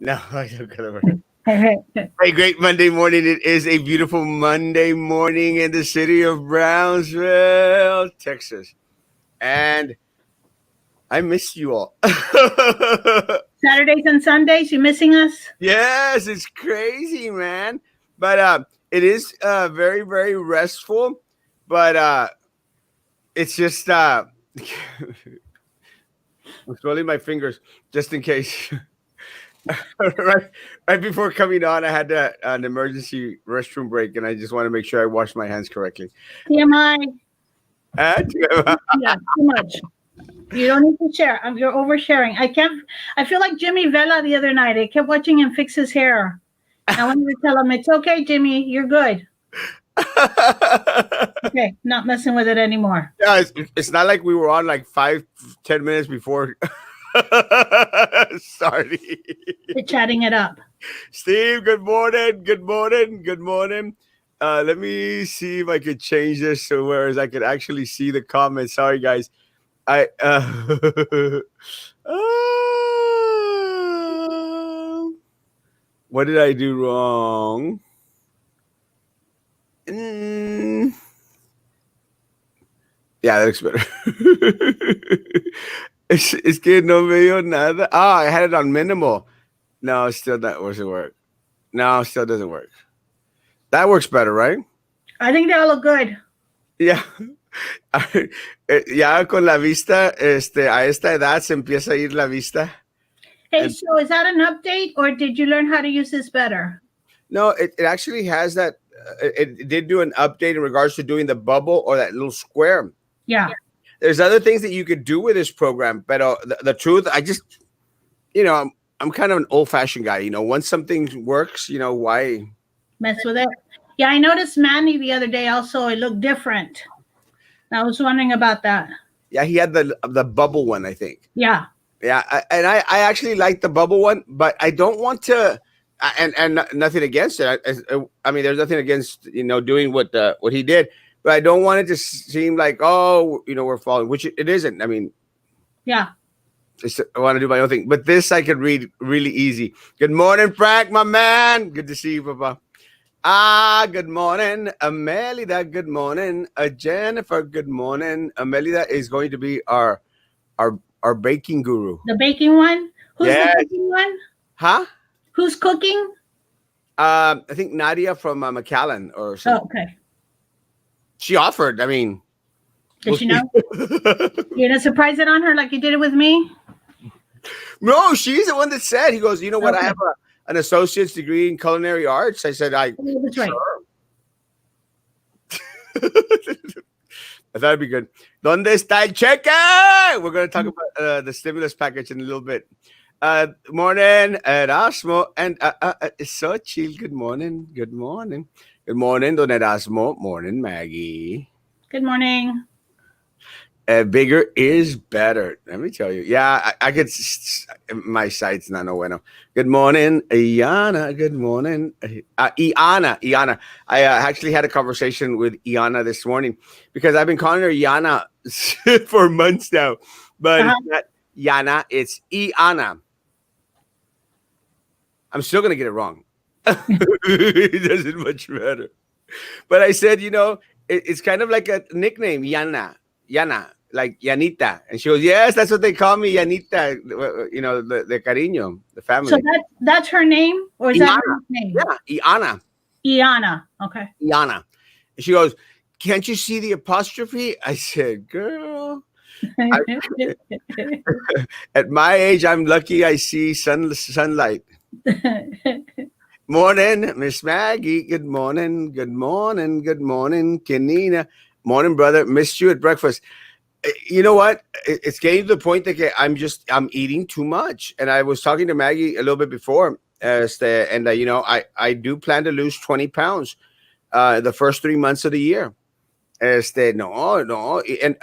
No, I don't go to work. Hey, great Monday morning. It is a beautiful Monday morning in the city of Brownsville, Texas. And I miss you all. Saturdays and Sundays, you missing us? Yes, it's crazy, man. But it is very, very restful. But it's just I'm swelling my fingers just in case. right before coming on, I had an emergency restroom break, and I just want to make sure I wash my hands correctly. TMI. Uh, Yeah, too much. You don't need to share. You're oversharing. I feel like Jimmy Vela the other night. I kept watching him fix his hair. I wanted to tell him, it's okay, Jimmy. You're good. Okay, not messing with it anymore. Yeah, it's not like we were on like 5-10 minutes before. Sorry. We're chatting it up. Steve, good morning. Good morning. Good morning. Let me see if I could change this so whereas I could actually see the comments. Sorry, guys. I what did I do wrong? Yeah, that looks better. Es que no veo nada. I had it on minimal. No, still that doesn't work. No, still doesn't work. That works better, right? I think they all look good. Yeah. Ya con la vista, a esta edad se empieza a ir la vista. Hey, so is that an update or did you learn how to use this better? No, it actually has that. It did do an update in regards to doing the bubble or that little square. Yeah. There's other things that you could do with this program, but the truth, I just, I'm kind of an old-fashioned guy. Once something works, why mess with it? Yeah, I noticed Manny the other day also. It looked different. I was wondering about that. Yeah, he had the bubble one, I think. Yeah. Yeah, I actually like the bubble one, but I don't want to. And nothing against it. I mean, there's nothing against doing what he did, but I don't want it to seem like we're following, which it isn't. I mean, yeah, I want to do my own thing, but this I could read really easy. Good morning, Frank, my man. Good to see you, Papa. Good morning, Amelida. Good morning, Jennifer. Good morning, Amelida is going to be our baking guru. The baking one? Who's the baking one? Huh? Who's cooking? I think Nadia from McAllen or something. Oh, okay. She offered. I mean, did she know? You're gonna surprise it on her like you did it with me? No, she's the one that said. He goes, you know what? Okay. I have an associate's degree in culinary arts. I said, that's right. Sure. I thought it'd be good. ¿Dónde está el cheque? We're going to talk about the stimulus package in a little bit. Morning, Erasmo and so chill. Good morning. Good morning. Good morning, Don Erasmo. Morning, Maggie. Good morning. Bigger is better. Let me tell you. Yeah, I could. My site's not no bueno. Good morning, Iana. Good morning, Iana. I actually had a conversation with Iana this morning because I've been calling her Iana for months now, but it's not Iana. It's Iana. I'm still gonna get it wrong. It doesn't much matter. But I said, it's kind of like a nickname, Yana, like Yanita. And she goes, yes, that's what they call me, Yanita, the cariño, the family. So that's her name? Or is Iana. That her name? Yeah, Iana. Iana, okay. Iana. And she goes, can't you see the apostrophe? I said, girl. At my age, I'm lucky I see sunlight. Morning, Miss Maggie. Good morning. Good morning. Good morning, Kenina. Morning, brother. Missed you at breakfast. You know what? It's getting to the point that I'm eating too much. And I was talking to Maggie a little bit before, and I do plan to lose 20 pounds the first 3 months of the year. No, and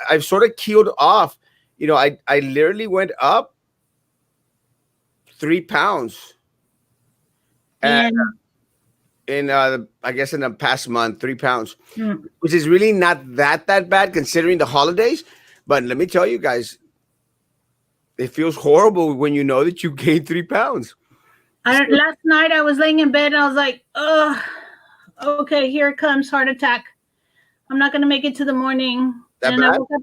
I've sort of keeled off. I literally went up 3 pounds. And I guess in the past month, 3 pounds, which is really not that bad considering the holidays. But let me tell you guys, it feels horrible when you know that you gained 3 pounds. Last night I was laying in bed and I was like, oh, okay, here it comes, heart attack. I'm not gonna make it to the morning. That And I bad? woke up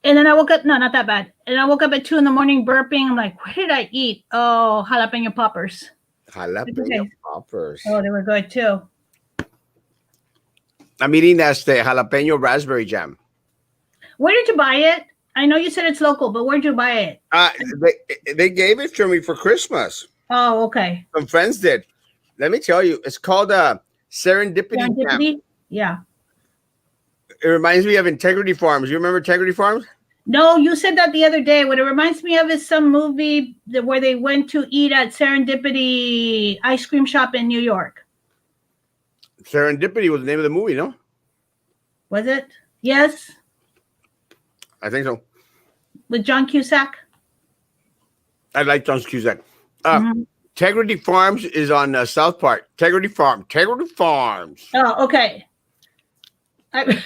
and then I woke up, no, not that bad. And I woke up at 2 in the morning burping. I'm like, what did I eat? Oh, jalapeno poppers. It's Jalapeno okay. poppers. Oh, they were good too. I'm eating that jalapeno raspberry jam. Where did you buy it? I know you said it's local, but where'd you buy it? Uh, they gave it to me for Christmas. Oh, okay. Some friends did. Let me tell you, it's called serendipity jam. Serendipity? Yeah. It reminds me of Integrity Farms. You remember Integrity Farms? No, you said that the other day. What it reminds me of is some movie where they went to eat at Serendipity ice cream shop in New York. Serendipity was the name of the movie, no? Was it? Yes, I think so. with John Cusack. I like John Cusack. Mhm. Integrity Farms is on South Park. Integrity Farms. Oh, okay. I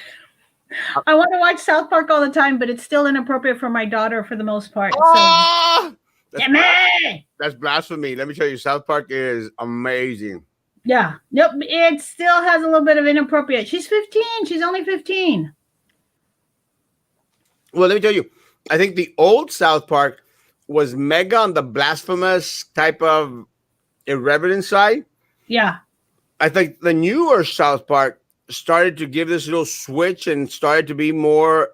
I want to watch South Park all the time, but it's still inappropriate for my daughter for the most part. So, Oh, Jimmy! that's blasphemy. Let me tell you, South Park is amazing. Yeah. Nope. It still has a little bit of inappropriate. She's 15. She's only 15. Well, let me tell you, I think the old South Park was mega on the blasphemous type of irreverent side. Yeah. I think the newer South Park started to give this little switch and started to be more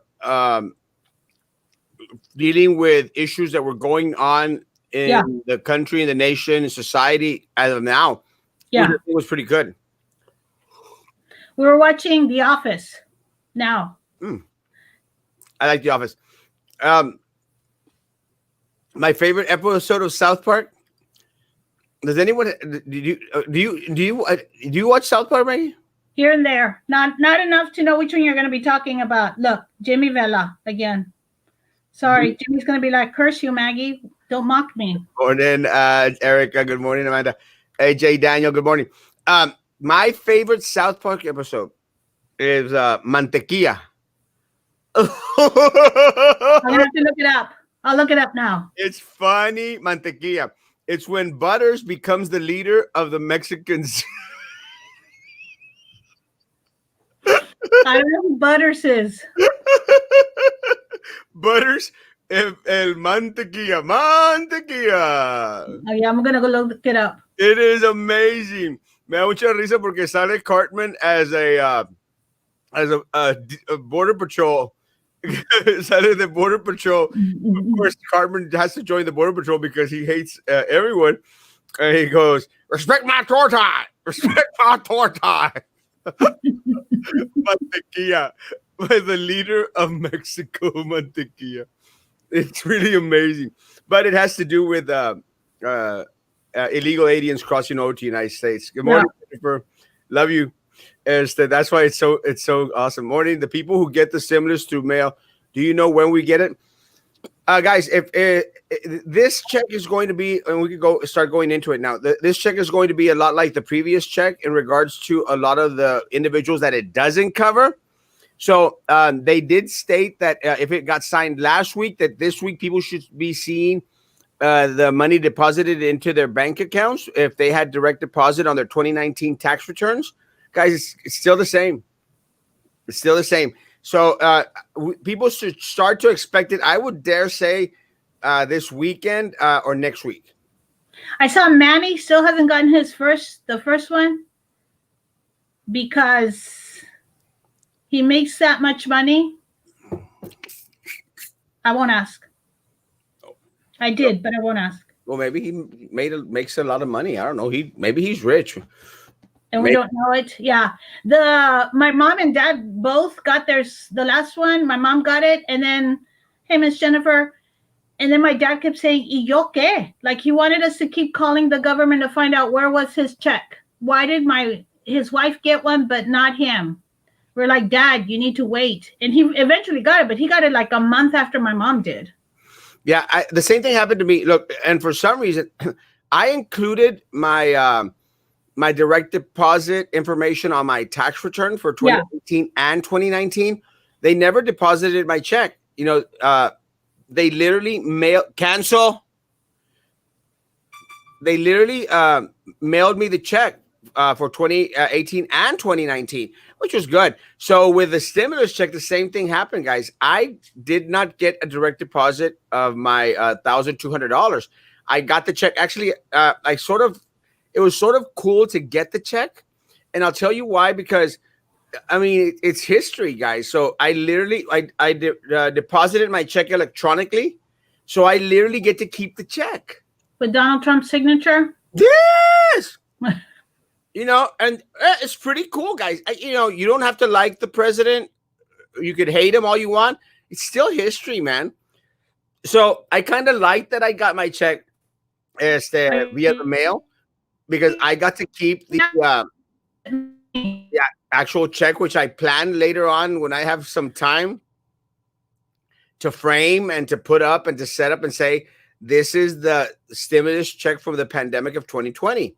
dealing with issues that were going on in Yeah. the country, and the nation, and society as of now. Yeah. It was pretty good. We were watching The Office now. I like The Office. My favorite episode of South Park. Does anyone do you watch South Park, Maggie? Here and there. Not enough to know which one you're going to be talking about. Look, Jimmy Vela again. Sorry, Jimmy's going to be like, curse you, Maggie. Don't mock me. Morning, Erica. Good morning, Amanda. AJ Daniel. Good morning. My favorite South Park episode is Mantequilla. I'm going to have to look it up. I'll look it up now. It's funny, Mantequilla. It's when Butters becomes the leader of the Mexicans. I don't know who Butters is. Butters, el Mantequilla. Mantequilla. Oh, yeah, I'm going to go look it up. It is amazing. Me da mucha risa porque sale Cartman as a border patrol. Sale the border patrol. Of course, Cartman has to join the border patrol because he hates everyone. And he goes, "Respect my torta! Respect my torta!" Mantequilla, by the leader of Mexico, Mantequilla. It's really amazing, but it has to do with illegal aliens crossing over to the United States. Good morning, Jennifer. Love you. That's why it's so awesome. Morning, the people who get the stimulus through mail. Do you know when we get it, guys? If this check is going to be, and we could start going into it now. This check is going to be a lot like the previous check in regards to a lot of the individuals that it doesn't cover. So they did state that if it got signed last week, that this week people should be seeing the money deposited into their bank accounts if they had direct deposit on their 2019 tax returns. Guys, it's still the same. It's still the same. So people should start to expect it. I would dare say this weekend or next week. I saw Manny still hasn't gotten the first one because he makes that much money. I won't ask. I did, but I won't ask. Well, maybe he makes a lot of money. I don't know. Maybe he's rich. And we don't know it. Yeah. My mom and dad both got theirs. The last one, my mom got it. And then, hey, Miss Jennifer. And then my dad kept saying, ¿Y yo qué? Like he wanted us to keep calling the government to find out where was his check. Why did his wife get one, but not him? We're like, Dad, you need to wait. And he eventually got it, but he got it like a month after my mom did. Yeah, the same thing happened to me. Look, and for some reason, I included my my direct deposit information on my tax return for 2018 and 2019. They never deposited my check. You know, they literally cancel. they literally mailed me the check for 2018 and 2019, which was good. So with the stimulus check, the same thing happened, guys. I did not get a direct deposit of my $1,200. I got the check. Actually, it was sort of cool to get the check, and I'll tell you why. Because I mean, it's history, guys. So I literally deposited my check electronically, so I literally get to keep the check. With Donald Trump's signature? Yes. And it's pretty cool, guys. You don't have to like the president. You could hate him all you want. It's still history, man. So I kind of like that I got my check via the mail because I got to keep the actual check, which I plan later on when I have some time to frame and to put up and to set up and say, this is the stimulus check from the pandemic of 2020.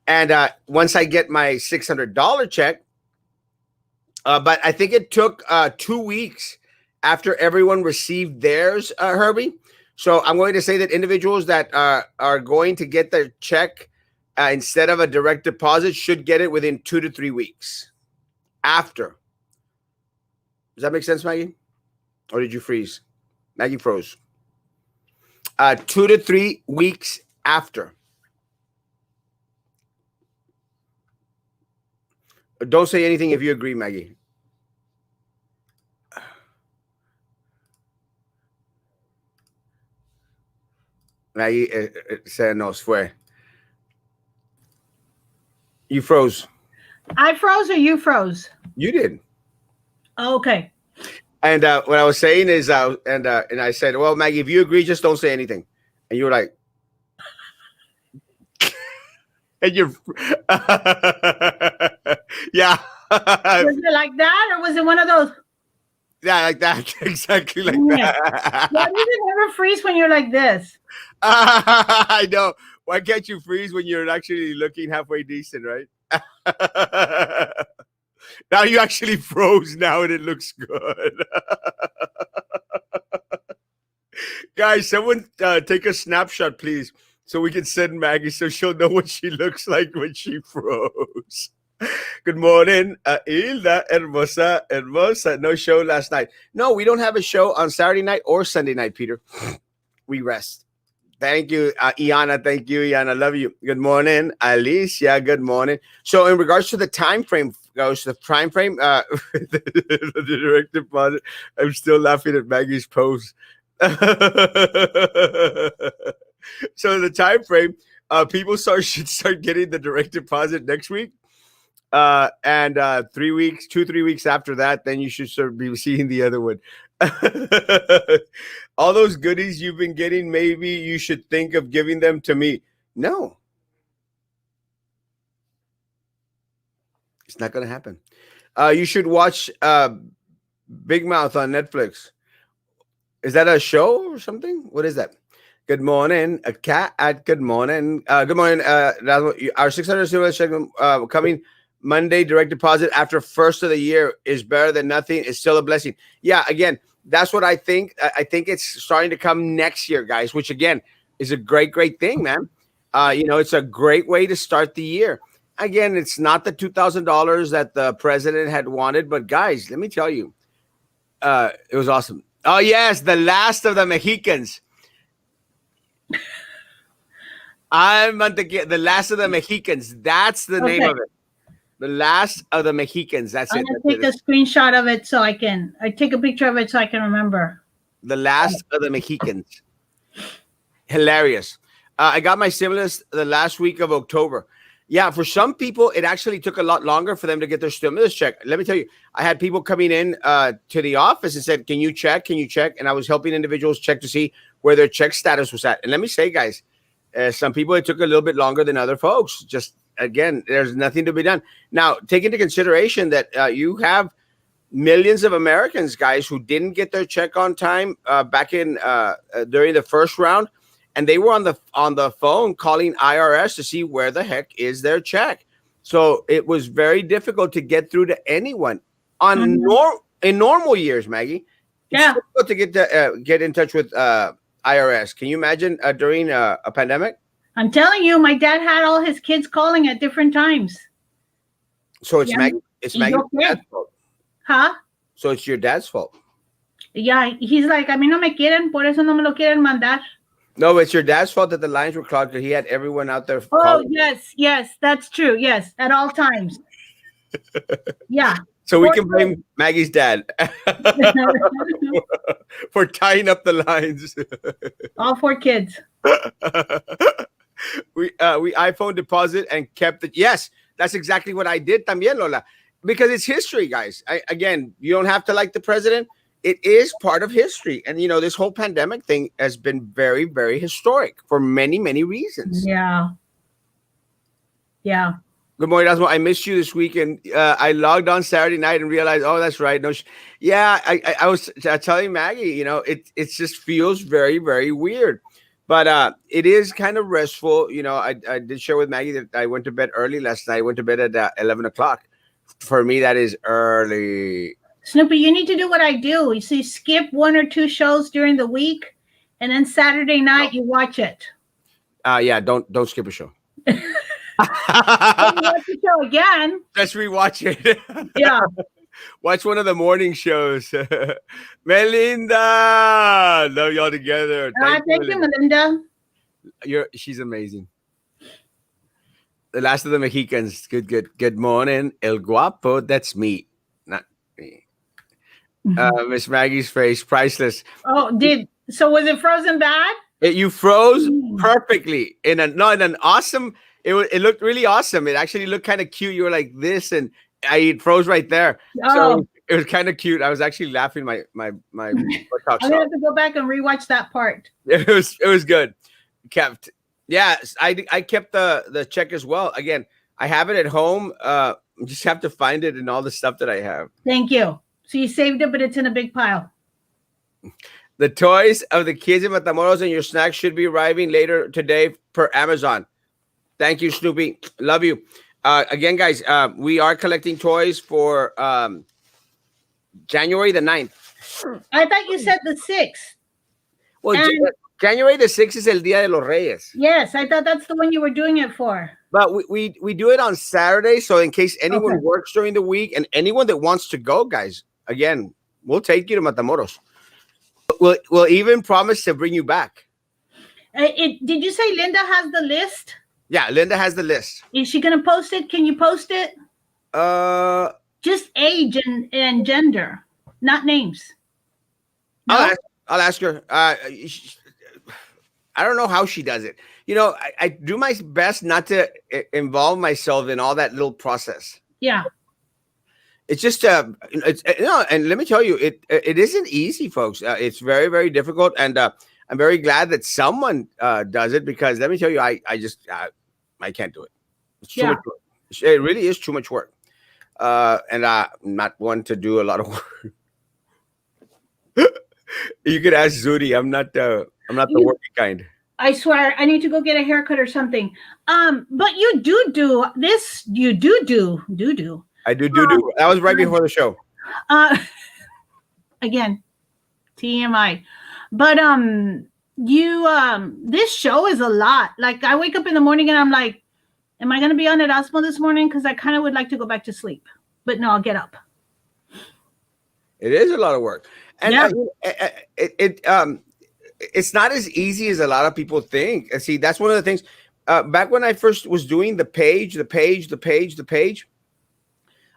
And once I get my $600 check, but I think it took 2 weeks after everyone received theirs, Herbie. So I'm going to say that individuals that are going to get their check instead of a direct deposit should get it within 2 to 3 weeks after. Does that make sense, Maggie? Or did you freeze? Maggie froze. 2 to 3 weeks after. Don't say anything if you agree, Maggie. Maggie said no, fue. You froze. I froze or you froze? You did. Okay. And what I was saying is, and I said, well, Maggie, if you agree, just don't say anything. And you were like, and you're, yeah. Was it like that, or was it one of those? Yeah, like that. Exactly like that. Why does it never freeze when you're like this? I know. Why can't you freeze when you're actually looking halfway decent, right? Now you actually froze now and it looks good. Guys, someone take a snapshot, please, so we can send Maggie so she'll know what she looks like when she froze. Good morning, Hilda, hermosa, hermosa. No show last night. No, we don't have a show on Saturday night or Sunday night, Peter. We rest. Thank you, Iana. Thank you, Iana. Love you. Good morning, Alicia. Good morning. So, in regards to the time frame, goes the time frame, the direct deposit. I'm still laughing at Maggie's pose. So, the time frame, people should start getting the direct deposit next week. And 3 weeks, 2-3 weeks after that, then you should start be seeing the other one. All those goodies you've been getting, maybe you should think of giving them to me. No, it's not going to happen. You should watch Big Mouth on Netflix. Is that a show or something? What is that? Good morning, a cat at good morning. Good morning, our 600 check coming Monday. Direct deposit after first of the year is better than nothing. It's still a blessing. Yeah, again, that's what I think. I think it's starting to come next year, guys, which again is a great thing, man. It's a great way to start the year. Again, it's not the $2,000 that the president had wanted, but guys, let me tell you, it was awesome. Oh yes, the last of the Mexicans. The last of the Mexicans. That's the name of it. The last of the Mexicans. That's it. I'm gonna take a screenshot of it so I take a picture of it so I can remember. The last of the Mexicans. Hilarious. I got my stimulus the last week of October. Yeah, for some people, it actually took a lot longer for them to get their stimulus check. Let me tell you, I had people coming in to the office and said, can you check? Can you check? And I was helping individuals check to see where their check status was at. And let me say, guys, some people, it took a little bit longer than other folks. Just, again, there's nothing to be done. Now, take into consideration that you have millions of Americans, guys, who didn't get their check on time back in during the first round. And they were on the phone calling IRS to see where the heck is their check. So it was very difficult to get through to anyone in normal years, Maggie. Yeah, it's difficult to get in touch with IRS. Can you imagine during a pandemic? I'm telling you, my dad had all his kids calling at different times. So it's Yeah, Maggie. It's ¿y Maggie's yo qué? dad's fault. Huh? So it's your dad's fault. Yeah, he's like, a mí no me quieren, por eso no me lo quieren mandar. No, it's your dad's fault that the lines were clogged. He had everyone out there Oh, calling. yes, yes, that's true. Yes, at all times. Yeah. So we Poor can kid. blame Maggie's dad for tying up the lines. All four kids. We iPhone deposit and kept it. Yes, that's exactly what I did también, Lola. Because it's history, guys. Again, you don't have to like the president. It is part of history. And this whole pandemic thing has been very, very historic for many, many reasons. Yeah. Yeah. Good morning, Erasmo. I missed you this weekend. I logged on Saturday night and realized, oh, that's right. No, yeah, I was telling Maggie, it just feels very, very weird. But it is kind of restful. I did share with Maggie that I went to bed early last night. I went to bed at 11 o'clock. For me, that is early. Snoopy, you need to do what I do. You see, skip one or two shows during the week, and then Saturday night you watch it. Yeah, don't skip a show. Then you watch the show again. Let's rewatch it. Yeah. Watch one of the morning shows. Melinda, love y'all together. Thank you, Melinda. She's amazing. The last of the Mexicans. Good morning, El Guapo. That's me, not me. Miss Maggie's face, priceless. Oh, so was it frozen bad? You froze perfectly in an awesome. It looked really awesome. It actually looked kind of cute. You were like this, and it froze right there. Oh. So it was kind of cute. I was actually laughing my I'm gonna have to go back and rewatch that part. It was good. Kept. Yeah, I kept the check as well. Again, I have it at home. Just have to find it and all the stuff that I have. Thank you. So you saved it, but it's in a big pile. The toys of the kids in Matamoros and your snacks should be arriving later today per Amazon. Thank you, Snoopy. Love you. Again, guys, we are collecting toys for January the 9th. I thought you said the 6th. Well, January the 6th is El Día de los Reyes. Yes, I thought that's the one you were doing it for. But we do it on Saturday, so in case anyone works during the week and anyone that wants to go, guys, again, we'll take you to Matamoros. We'll even promise to bring you back. Did you say Linda has the list? Yeah, Linda has the list. Is she going to post it? Can you post it? Just age and gender, not names. No? I'll ask her. I don't know how she does it. I do my best not to involve myself in all that little process. Yeah. It's just and let me tell you, it isn't easy, folks. It's very, very difficult, and I'm very glad that someone does it, because let me tell you, I can't do it. It's too much work. It really is too much work, and I'm not one to do a lot of work. You could ask Zudi. I'm not the working kind. I swear, I need to go get a haircut or something. But you do this. You do. I do. That was right before the show. Again, TMI. But this show is a lot. Like, I wake up in the morning and I'm like, am I going to be on Erasmo this morning? Because I kind of would like to go back to sleep. But no, I'll get up. It is a lot of work, and it's not as easy as a lot of people think. See, that's one of the things. Back when I first was doing the page,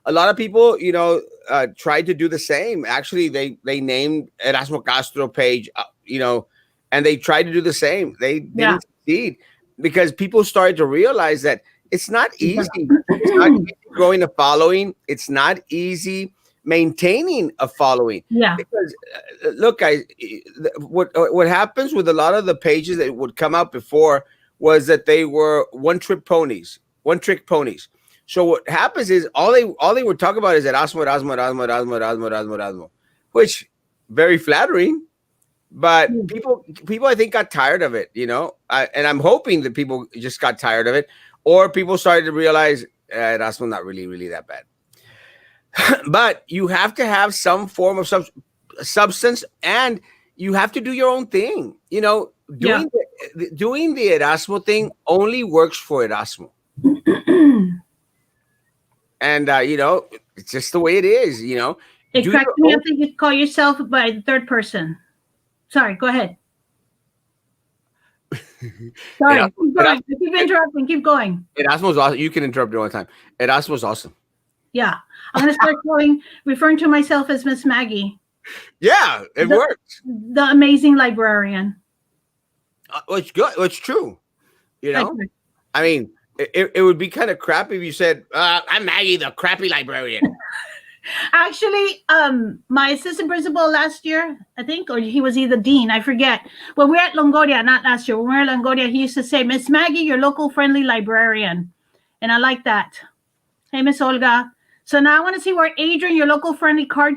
a lot of people, tried to do the same. Actually, they named Erasmo Castro page, and they tried to do the same. They didn't succeed, because people started to realize that it's not easy. It's not easy growing a following. It's not easy maintaining a following. Yeah. Because look, guys, what happens with a lot of the pages that would come out before was that they were one-trick ponies. So what happens is all they would talk about is Erasmo, which very flattering, but people I think got tired of it, and I'm hoping that people just got tired of it, or people started to realize Erasmo not really that bad. But you have to have some form of substance, and you have to do your own thing. Yeah. Doing the Erasmo thing only works for Erasmo, and it's just the way it is. It Do cracks your me own. up that you call yourself by the third person. Sorry, go ahead. Sorry, Erasmo, keep going. I keep interrupting. Keep going. Erasmo's awesome. You can interrupt me all the time. Erasmo's awesome. Yeah, I'm gonna start referring to myself as Miss Maggie, Yeah, it the works. the amazing librarian. It's good. It's true. You know, Okay. I mean, it would be kind of crappy if you said, "I'm Maggie, the crappy librarian." Actually, my assistant principal last year, I think, or he was either dean, I forget. When we were at Longoria, not last year, when we were at Longoria, he used to say, Miss Maggie, your local friendly librarian. And I like that. Hey, Miss Olga. So now I want to see where Adrian, your local friendly car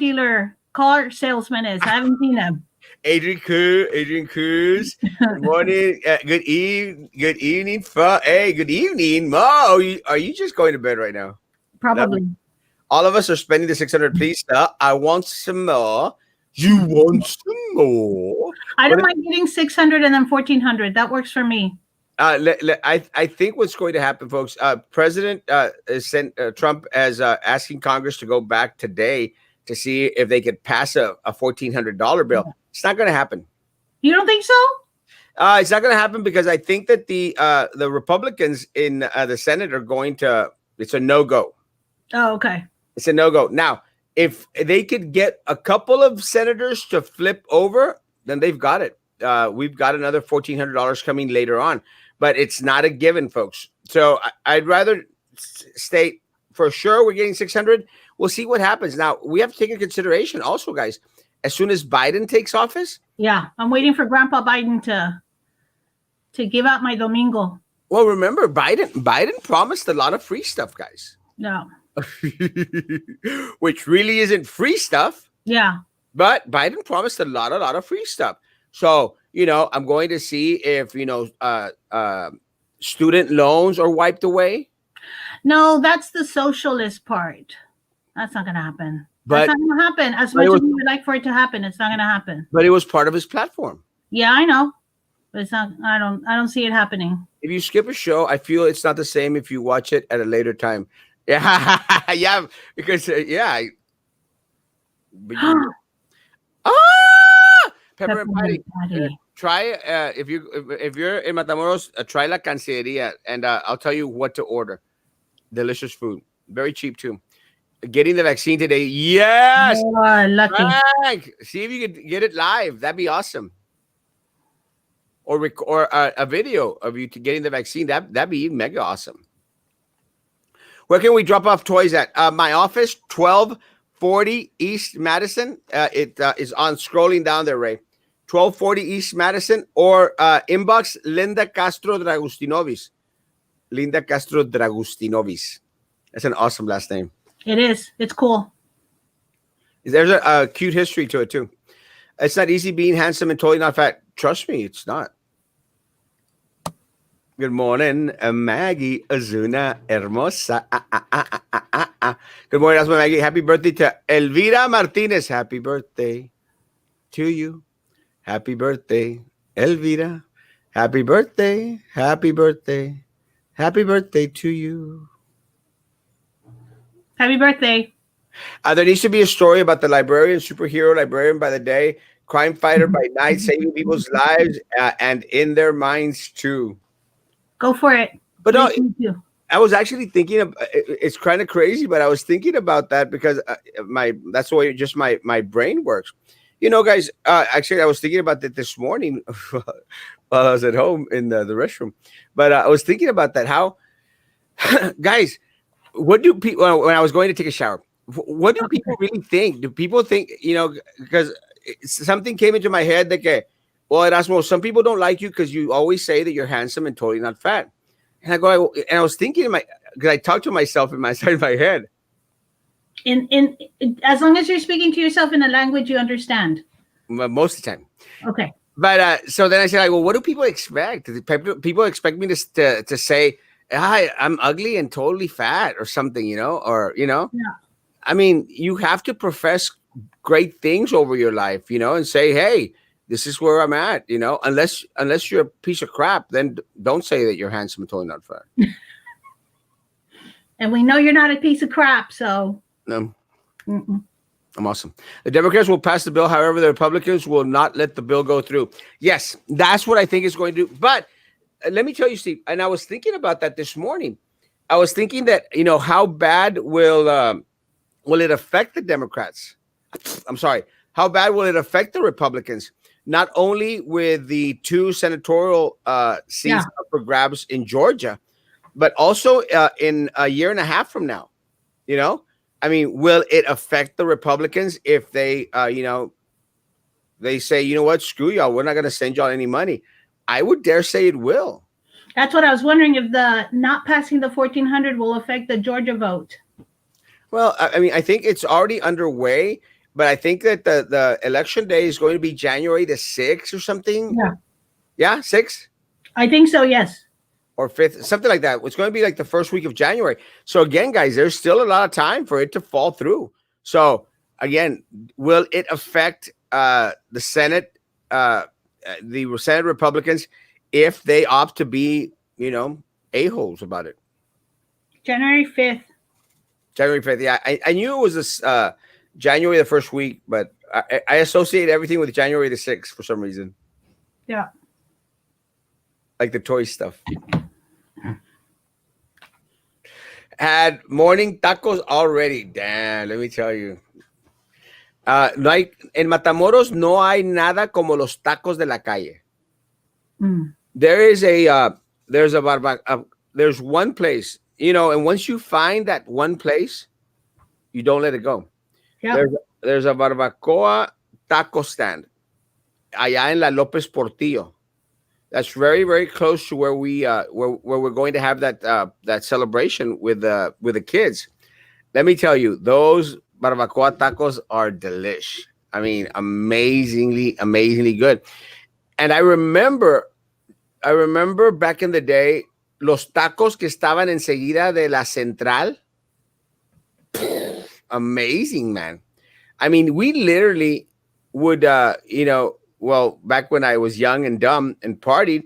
salesman is. I haven't seen him. Adrian Cruz. Good morning. Good evening. Hey, good evening, Mo. Are you just going to bed right now? Love you. Probably. All of us are spending the 600. Please, sir. I want some more. You want some more? I Well, don't mind getting 600 and then 1400. That works for me. I think what's going to happen, folks. President Trump as asking Congress to go back today to see if they could pass a $1,400 bill. It's not going to happen. You don't think so? It's not going to happen because I think that the Republicans in the Senate are going to. It's a no go. Oh, okay. It's a no go. Now, if they could get a couple of senators to flip over, then they've got it. We've got another $1,400 coming later on, but it's not a given, folks. So I'd rather state for sure we're getting 600. We'll see what happens. Now, we have to take into consideration also, guys, as soon as Biden takes office. Yeah, I'm waiting for Grandpa Biden to give out my Domingo. Well, remember, Biden promised a lot of free stuff, guys. No. Which really isn't free stuff. Yeah. But Biden promised a lot of free stuff. So, I'm going to see if, student loans are wiped away. No, that's the socialist part. That's not going to happen. But That's not going to happen. As much as we would like for it to happen, it's not going to happen. But it was part of his platform. Yeah, I know. But it's not. I don't see it happening. If you skip a show, I feel it's not the same if you watch it at a later time. Yeah, yeah, because pepper and patty. Try if you're in Matamoros, try La Cancilleria, and I'll tell you what to order. Delicious food, very cheap too. Getting the vaccine today, yes. Oh, lucky. Frank, see if you could get it live. That'd be awesome. Or a video of you getting the vaccine. That'd be mega awesome. Where can we drop off toys at? My office, 1240 East Madison. It is on scrolling down there, Ray. 1240 East Madison or inbox Linda Castro Dragustinovis. Linda Castro Dragustinovis. That's an awesome last name. It is. It's cool. There's a cute history to it, too. It's not easy being handsome and totally not fat. Trust me, it's not. Good morning, Maggie Azuna Hermosa. Good morning, that's my Maggie. Happy birthday to Elvira Martinez. Happy birthday to you. Happy birthday, Elvira. Happy birthday. Happy birthday. Happy birthday to you. Happy birthday. There needs to be a story about the librarian, superhero librarian by the day, crime fighter by night, saving people's lives and in their minds too. Go for it. But no, I was actually thinking of it's kind of crazy, but I was thinking about that because that's the way just my brain works. Guys, actually, I was thinking about that this morning while I was at home in the restroom. But I was thinking about that. How, guys, what do people, when I was going to take a shower, what do people really think? Do people think, because something came into my head that, well, Erasmo, some people don't like you because you always say that you're handsome and totally not fat. And I was thinking because I talked to myself inside my head. In as long as you're speaking to yourself in a language you understand. Most of the time. Okay. But so then I said, well, what do people expect? People expect me to say, "Hi, I'm ugly and totally fat," or something, Yeah. I mean, you have to profess great things over your life, and say, "Hey, this is where I'm at. Unless you're a piece of crap, then don't say that you're handsome and totally not fat. And we know you're not a piece of crap, so. No, Mm-mm. I'm awesome. The Democrats will pass the bill. However, the Republicans will not let the bill go through. Yes, that's what I think is going to do. But let me tell you, Steve, and I was thinking about that this morning. I was thinking that, how bad will it affect the Democrats? I'm sorry. How bad will it affect the Republicans? Not only with the two senatorial Yeah, seats up for grabs in Georgia, but also in a year and a half from now. You know, I mean, will it affect the Republicans if they say, you know what, screw y'all, we're not going to send y'all any money? I would dare say it will. that's what I was wondering, if the not passing the 1400 will affect the Georgia vote. Well, I mean, I think it's already underway, but I think that the election day is going to be January the 6th or something. Yeah, Yeah, 6th I think so. Yes. or 5th, something like that. It's going to be like the first week of January. So again, guys, there's still a lot of time for it to fall through. So again, will it affect the Senate, the Senate Republicans, if they opt to be, a-holes about it? January 5th. January 5th. Yeah, I knew it was this January the first week, but I associate everything with January the 6th for some reason. Yeah. Like the toy stuff. Had morning tacos already. Damn, let me tell you. No hay, en Matamoros no hay nada como los tacos de la calle. Mm. There is there's one place, and once you find that one place, you don't let it go. Yep. There's a barbacoa taco stand allá en la Lopez Portillo. That's very, very close to where we're going to have that celebration with the kids. Let me tell you, those barbacoa tacos are delish. I mean, amazingly, amazingly good. And I remember back in the day, los tacos que estaban enseguida de la central. Amazing, man. I mean, we literally would, back when I was young and dumb and partied,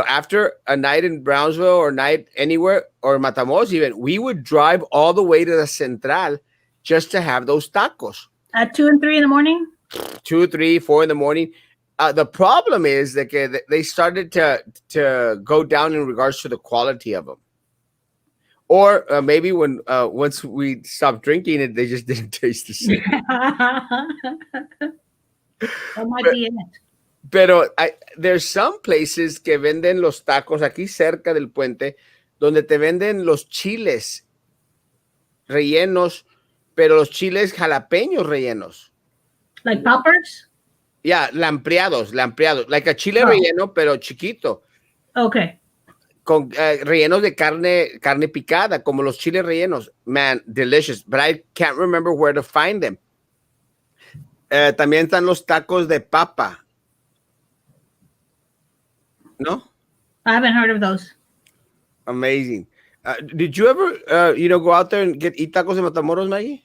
after a night in Brownsville or night anywhere or Matamoros even, we would drive all the way to the Central just to have those tacos. At 2 and 3 in the morning? 2, 3, 4 in the morning. The problem is that they started to go down in regards to the quality of them. Or maybe once we stopped drinking it, they just didn't taste the same. That might be it. Pero there's some places que venden los tacos aquí cerca del puente, donde te venden los chiles rellenos, pero los chiles jalapeños rellenos. Like poppers? Yeah, lampreados. Like a chile relleno, pero chiquito. Okay. Con rellenos de carne picada, como los chiles rellenos. Man, delicious. But I can't remember where to find them. También están los tacos de papa. No? I haven't heard of those. Amazing. Did you ever, go out there and eat tacos de Matamoros, Maggie?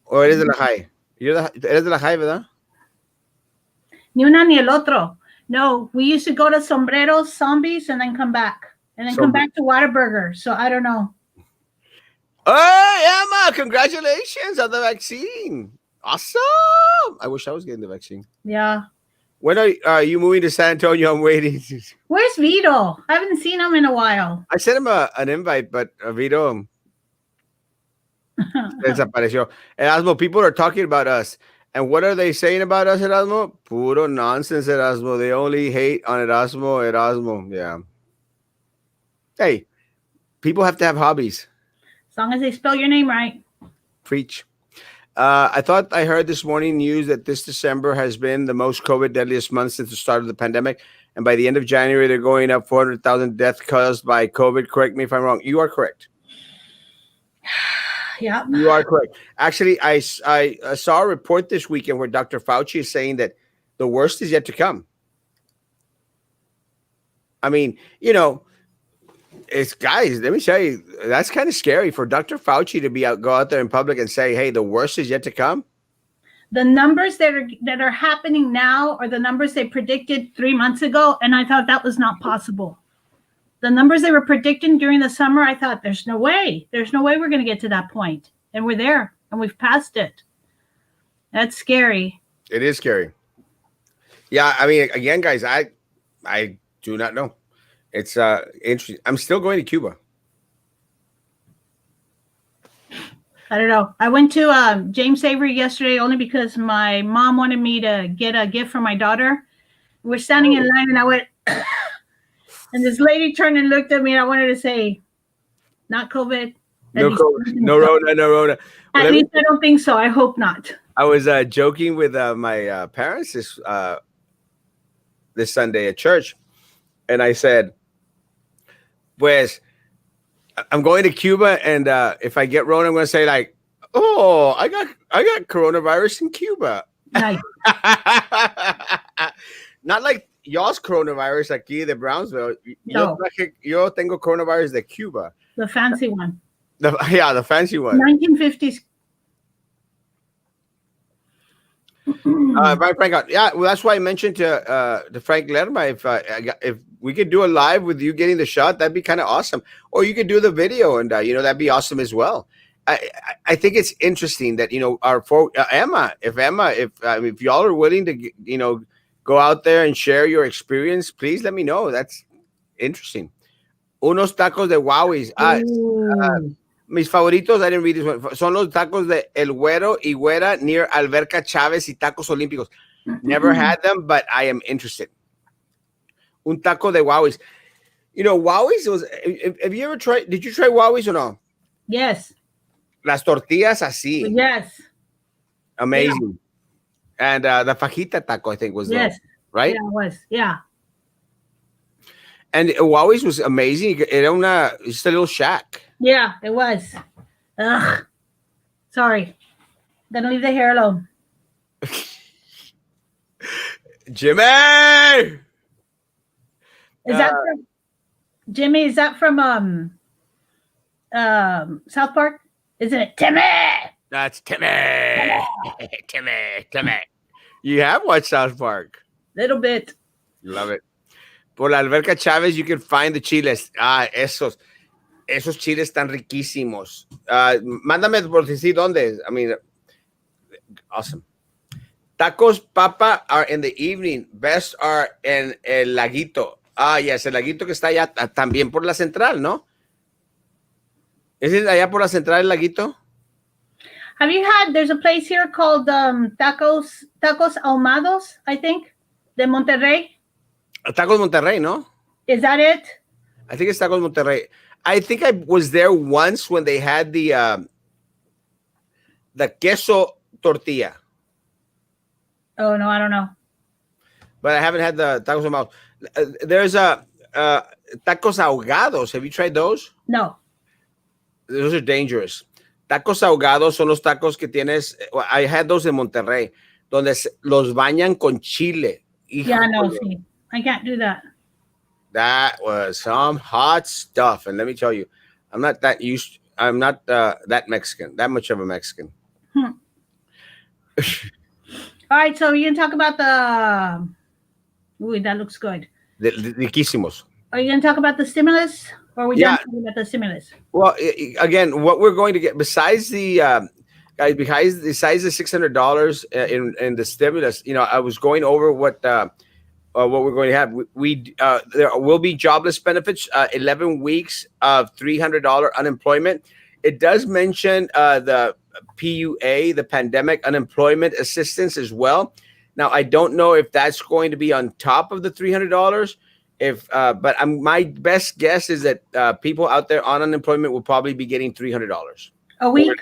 ¿O eres de la high? Eres de la high, ¿verdad? Ni una ni el otro. No, we used to go to Sombreros, Zombies, and then come back. And then come back to Whataburger. So I don't know. Oh, Emma, congratulations on the vaccine. Awesome. I wish I was getting the vaccine. Yeah. When are you moving to San Antonio? I'm waiting. Where's Vito? I haven't seen him in a while. I sent him an invite, but Vito desapareció. Erasmo, people are talking about us. And what are they saying about us, Erasmo? Puro nonsense, Erasmo. They only hate on Erasmo. Yeah. Hey, people have to have hobbies. As long as they spell your name right. Preach. I thought I heard this morning news that this December has been the most COVID deadliest month since the start of the pandemic. And by the end of January, they're going up 400,000 deaths caused by COVID. Correct me if I'm wrong. You are correct. Yeah. You are correct. Actually, I saw a report this weekend where Dr. Fauci is saying that the worst is yet to come. I mean, it's guys, let me tell you, that's kind of scary for Dr. Fauci to go out there in public and say, hey, the worst is yet to come. The numbers that are happening now are the numbers they predicted 3 months ago, and I thought that was not possible. The numbers they were predicting during the summer, I thought there's no way we're going to get to that point, and we're there, and we've passed it. That's scary. It is scary. Yeah, I mean, again, guys, I do not know. It's interesting. I'm still going to Cuba. I don't know. I went to James Avery yesterday only because my mom wanted me to get a gift for my daughter. We're standing in line, and I went, and this lady turned and looked at me, and I wanted to say, "Not COVID." No COVID, no Rona, no Rona. At least I don't think so. I hope not. I was joking with my parents this Sunday at church, and I said, "Pues, I'm going to Cuba, and if I get Rona, I'm going to say like, oh, I got coronavirus in Cuba." Nice. Not like y'all's coronavirus aquí de Brownsville. No. Yo tengo coronavirus de Cuba. The fancy one. The fancy one. 1950s. Frank, yeah, well, that's why I mentioned to Frank Lerma if we could do a live with you getting the shot, that'd be kind of awesome. Or you could do the video, and that'd be awesome as well. I think it's interesting that our Emma, if y'all are willing to go out there and share your experience, please let me know. That's interesting. Unos tacos de Wowis. Mis favoritos, I didn't read this one. Son los tacos de El Güero y Güera near Alberca Chávez y Tacos Olímpicos. Never had them, but I am interested. Un taco de Wowis. Wowis was. Have you ever tried? Did you try Wowis or no? Yes. Las tortillas así. Yes. Amazing. Yeah. And the fajita taco, I think, was right? Yeah, it was. Yeah. And Wowis was amazing. Era just a little shack. Yeah, it was. Ugh. Sorry. Gonna leave the hair alone. Jimmy! Is that from, Jimmy? Is that from South Park? Isn't it Timmy? That's Timmy. Timmy. You have watched South Park. Little bit. Love it. Por la Alberca Chávez, you can find the chiles. Esos chiles están riquísimos. Mándame por decir dónde. I mean, awesome. Tacos Papa are in the evening. Best are in El Laguito. Yes, El Laguito que está allá también por la central, ¿no? ¿Es allá por la central El Laguito? Have you there's a place here called Tacos Ahumados, I think, de Monterrey? Tacos Monterrey, no? Is that it? I think it's Tacos Monterrey. I think I was there once when they had the queso tortilla. Oh, no, I don't know. But I haven't had the tacos ahumados. There's tacos ahogados. Have you tried those? No. Those are dangerous. Tacos ahogados son los tacos que tienes. I had those in Monterrey, donde los bañan con chile. Yeah, no, see. I can't do that. That was some hot stuff. And let me tell you, I'm not that that Mexican, that much of a Mexican. All right, so you can talk about the. Ooh, that looks good. Riquísimos. Are you going to talk about the stimulus, or are we done talking about the stimulus? Well, again, what we're going to get besides the besides the $600 in the stimulus, I was going over what we're going to have. There will be jobless benefits, 11 weeks of $300 unemployment. It does mention the PUA, the Pandemic Unemployment Assistance, as well. Now, I don't know if that's going to be on top of the $300. But my best guess is that people out there on unemployment will probably be getting $300 a week.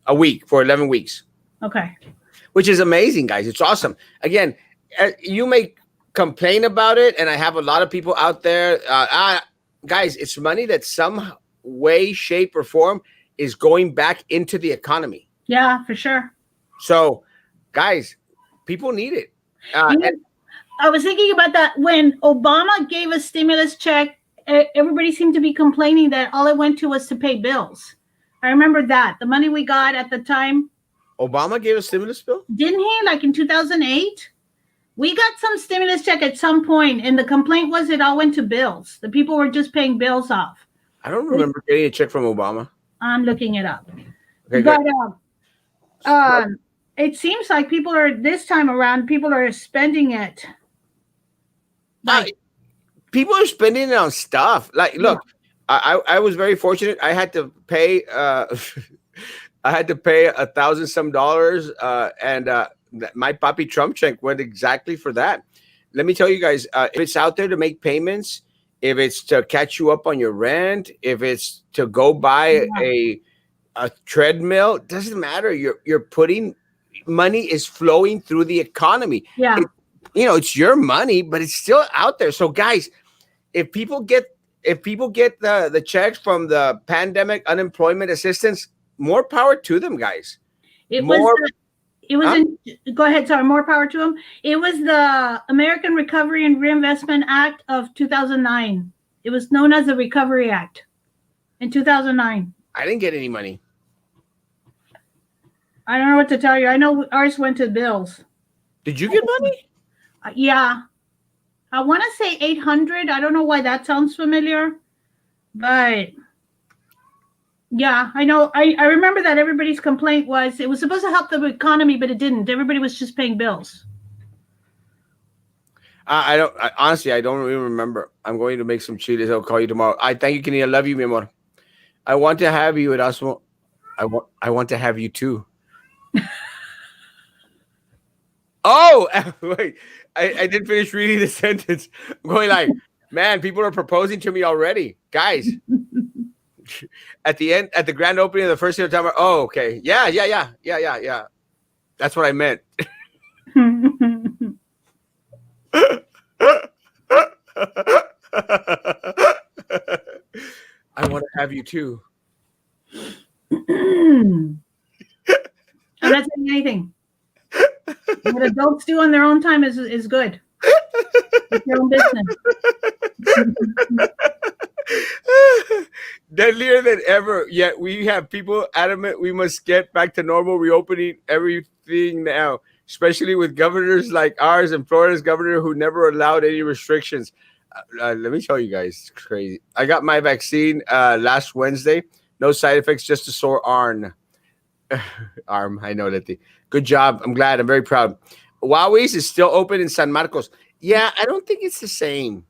A week for 11 weeks. Okay. Which is amazing, guys. It's awesome. Again, you may complain about it, and I have a lot of people out there. Guys, it's money that some way, shape, or form is going back into the economy. Yeah, for sure. So, guys, people need it. I was thinking about that when Obama gave a stimulus check. Everybody seemed to be complaining that all it went to was to pay bills. I remember that the money we got at the time Obama gave a stimulus bill? Didn't he? Like in 2008? We got some stimulus check at some point, and the complaint was it all went to bills. The people were just paying bills off. I don't remember getting a check from Obama. I'm looking it up. Okay, good. But um, it seems like people are this time around. People are spending it. Uh, Like, People are spending it on stuff. Like, yeah, look, I was very fortunate. I had to pay I had to pay 1,000 some dollars, and my Papi Trump check went exactly for that. Let me tell you guys, if it's out there to make payments, if it's to catch you up on your rent, if it's to go buy yeah, a treadmill, doesn't matter. You're putting money is flowing through the economy. yeah. It, it's your money, but it's still out there. So, guys, if people get the checks from the pandemic unemployment assistance, more power to them, guys. It was. More. It was Huh? in. Go ahead. Sorry. More power to him. It was the American Recovery and Reinvestment Act of 2009. It was known as the Recovery Act in 2009. I didn't get any money. I don't know what to tell you. I know ours went to bills. Did you get money? Yeah, I want to say 800. I don't know why that sounds familiar, but yeah, I know. I remember that everybody's complaint was it was supposed to help the economy, but it didn't. Everybody was just paying bills. I don't. Honestly, I don't even remember. I'm going to make some chiles. I'll call you tomorrow. I thank you, Kenny. I love you, mi amor. I want to have you, Erasmo. I want to have you too. Oh, wait. I didn't finish reading the sentence. I'm going like, man, people are proposing to me already. Guys, at the end, at the grand opening of the first year timer. Oh, okay. Yeah. That's what I meant. I want to have you too. I'm not saying anything. What adults do on their own time is good. It's their own business. Deadlier than ever. Yet we have people adamant we must get back to normal, reopening everything now, especially with governors like ours and Florida's governor who never allowed any restrictions. Let me tell you guys, it's crazy. I got my vaccine last Wednesday. No side effects, just a sore arm. Arm, I know that. Good job. I'm glad. I'm very proud. Huawei's is still open in San Marcos. Yeah, I don't think it's the same.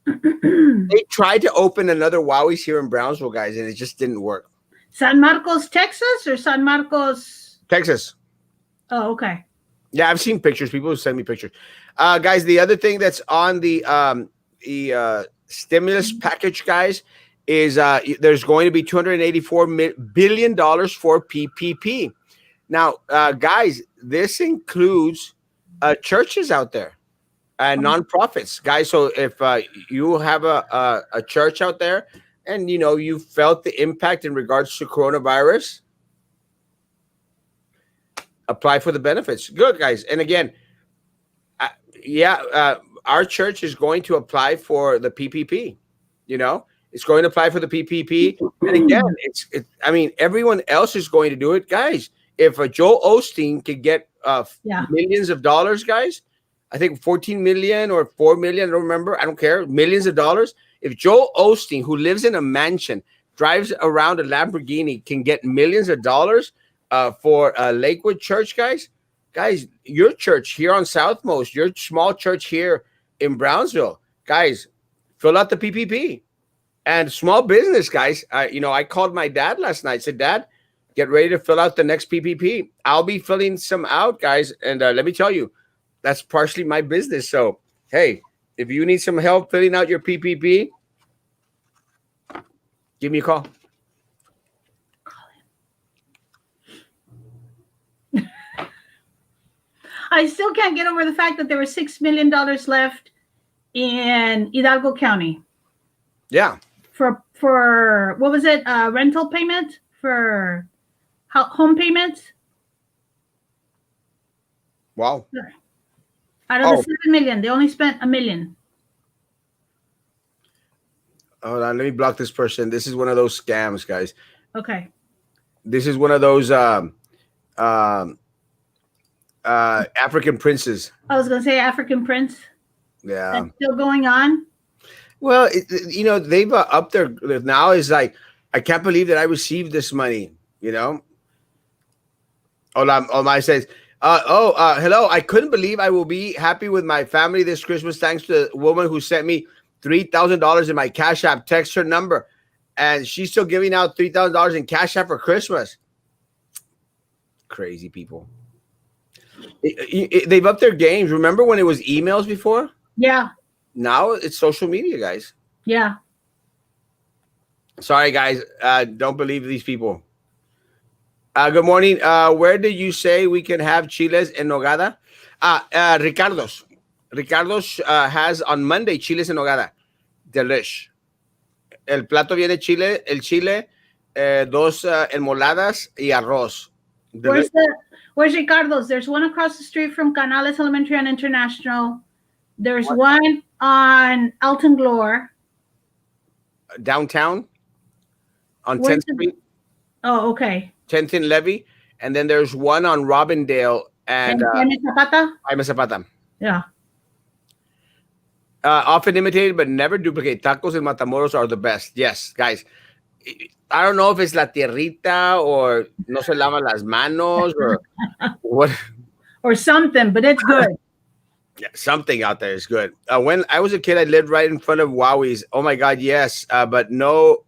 They tried to open another Huawei's here in Brownsville, guys, and it just didn't work. San Marcos, Texas, or San Marcos? Texas. Oh, okay. Yeah, I've seen pictures. People send me pictures. Guys, the other thing that's on the stimulus package, guys, is there's going to be $284 billion for PPP. Now, guys, this includes churches out there and nonprofits, guys. So if you have a church out there and you felt the impact in regards to coronavirus, apply for the benefits. Good, guys. And again, our church is going to apply for the PPP. It's going to apply for the PPP. And again, I mean, everyone else is going to do it, guys. If Joel Osteen could get millions of dollars, guys, I think 14 million or 4 million, I don't remember. I don't care. Millions of dollars. If Joel Osteen, who lives in a mansion, drives around a Lamborghini, can get millions of dollars for Lakewood Church, guys, your church here on Southmost, your small church here in Brownsville, guys, fill out the PPP. And small business, guys, I called my dad last night. Said, Dad, get ready to fill out the next PPP. I'll be filling some out, guys. And let me tell you, that's partially my business. So, hey, if you need some help filling out your PPP, give me a call. I still can't get over the fact that there was $6 million left in Hidalgo County. Yeah. For what was it? Rental payment for home payments. Wow. Out of the 7 million, they only spent $1 million. Hold on, let me block this person. This is one of those scams, guys. Okay. This is one of those Um, African princes. I was gonna say African Prince. Yeah. That's still going on. Well, they've up there now. Is like, I can't believe that I received this money. You know, Olay says, hello. I couldn't believe I will be happy with my family this Christmas thanks to the woman who sent me $3,000 in my Cash App. Text her number, and she's still giving out $3,000 in Cash App for Christmas. Crazy people. They've upped their games. Remember when it was emails before? Yeah, Now it's social media, guys. yeah. Sorry, guys. Don't believe these people. Good morning. Where did you say we can have chiles en nogada? Ricardo's. Ricardo's has on Monday chiles en nogada. Delish. El plato viene chile, el chile, dos enmoladas y arroz. Where's the Where's Ricardo's? There's one across the street from Canales Elementary and International. There's one on Alton Glore. Downtown on Where's 10th Street, Oh, okay. 10th and Levy. And then there's one on Robindale and Jaime Zapata? Jaime Zapata. Yeah. Often imitated, but never duplicate. Tacos in Matamoros are the best. Yes, guys. I don't know if it's la tierrita or no se lavan las manos or what. Or something, but it's good. Yeah, something out there is good. When I was a kid, I lived right in front of Wowie's. Oh my God, yes. But no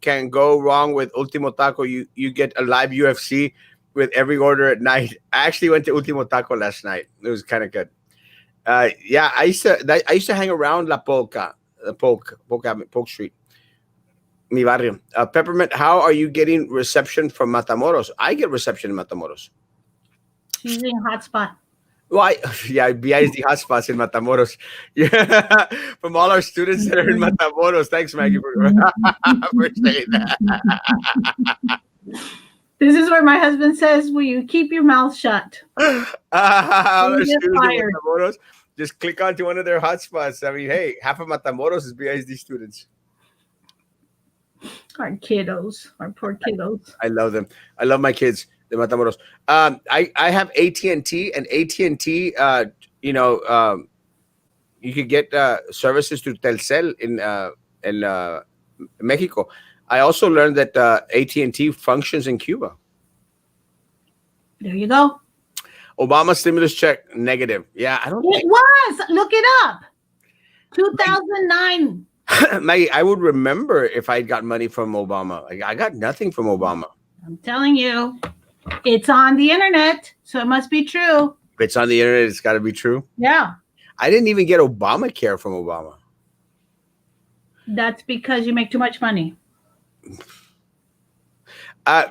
can go wrong with Ultimo Taco. You get a live UFC with every order at night. I actually went to Ultimo Taco last night. It was kind of good. Yeah, I used to hang around La Polka, Polk Street, mi barrio. Peppermint, how are you getting reception from Matamoros? I get reception in Matamoros. She's using a hotspot. Well, yeah, BISD hotspots in Matamoros. Yeah, from all our students that are in Matamoros. Thanks, Maggie, for saying that. This is where my husband says, "Will you keep your mouth shut?" All our get students in fired. Matamoros, just click onto one of their hotspots. I mean, hey, half of Matamoros is BISD students. Our kiddos, our poor kiddos. I love them. I love my kids, the Matamoros. I have AT&T, and AT&T, you could get services through Telcel in Mexico. I also learned that AT&T functions in Cuba. There you go. Obama stimulus check negative. Yeah, I don't. It was. Look it up. 2009. Maggie, I would remember if I'd got money from Obama. I got nothing from Obama. I'm telling you, it's on the internet, so it must be true. If it's on the internet, it's got to be true. Yeah. I didn't even get Obamacare from Obama. That's because you make too much money.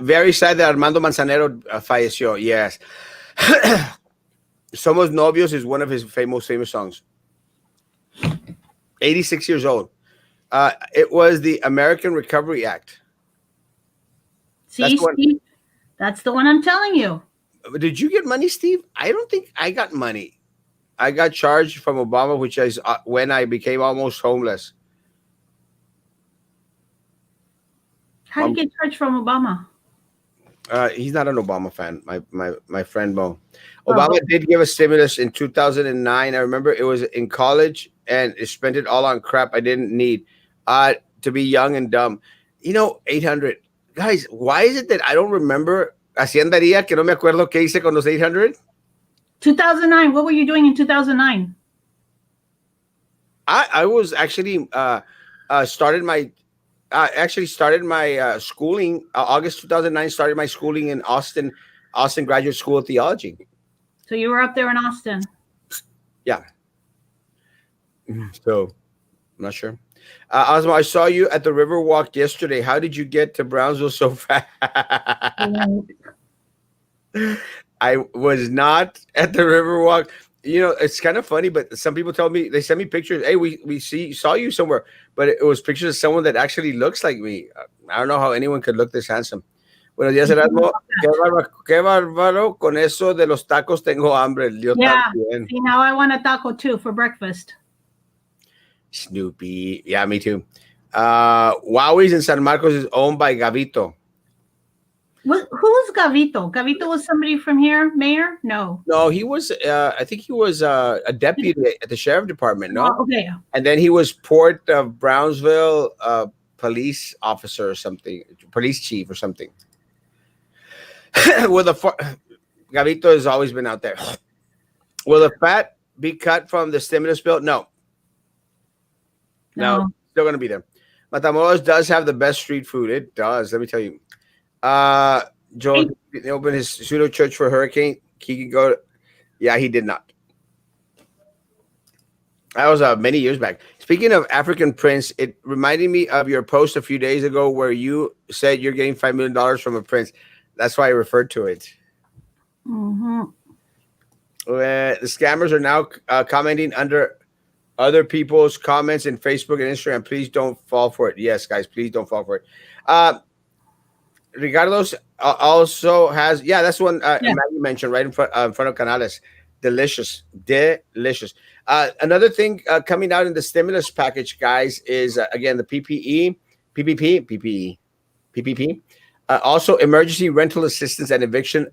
Very sad that Armando Manzanero falleció. Yes. Somos Novios is one of his famous songs. 86 years old. It was the American Recovery Act. See, Steve? That's the one I'm telling you. Did you get money, Steve? I don't think I got money. I got charged from Obama, which is when I became almost homeless. How did you get charged from Obama? He's not an Obama fan. My friend Mo. Obama did give a stimulus in 2009. I remember it was in college, and it spent it all on crap I didn't need. To be young and dumb. 800. Guys, why is it that I don't remember Haciendaría, que no me acuerdo qué hice con los 800? 2009. What were you doing in 2009? I was actually started my schooling. August 2009 started my schooling in Austin Graduate School of Theology. So you were up there in Austin. Yeah. So I'm not sure. Osmo, I saw you at the Riverwalk yesterday. How did you get to Brownsville so fast? I was not at the Riverwalk. It's kind of funny, but some people tell me, they send me pictures. Hey, we saw you somewhere, but it was pictures of someone that actually looks like me. I don't know how anyone could look this handsome. Buenos días, Erasmo. Qué bárbaro. Con eso de los tacos tengo hambre. Yo también. See, now I want a taco too for breakfast. Snoopy. Yeah, me too. Wowie's in San Marcos is owned by Gavito. Who's Gavito? Gavito was somebody from here, mayor? No. No, he was. I think he was a deputy at the sheriff department. No, Okay. and then he was Port of Brownsville police officer or something, police chief or something. With a Gavito has always been out there. Will the fat be cut from the stimulus bill? No, no, No. still going to be there. Matamoros does have the best street food. It does. Let me tell you. Uh, Joel Hey, opened his pseudo church for Hurricane. He could go. Yeah, he did not. That was many years back. Speaking of African prince, it reminded me of your post a few days ago where you said you're getting $5 million from a prince. That's why I referred to it. mhm. The scammers are now commenting under other people's comments in Facebook and Instagram. Please don't fall for it. Yes, guys, please don't fall for it. Uh, Ricardo's also has, yeah, that's one Yeah. Maggie mentioned right in front of Canales. Delicious, delicious. Another thing coming out in the stimulus package, guys, is again the PPE, PPP. Also, emergency rental assistance and eviction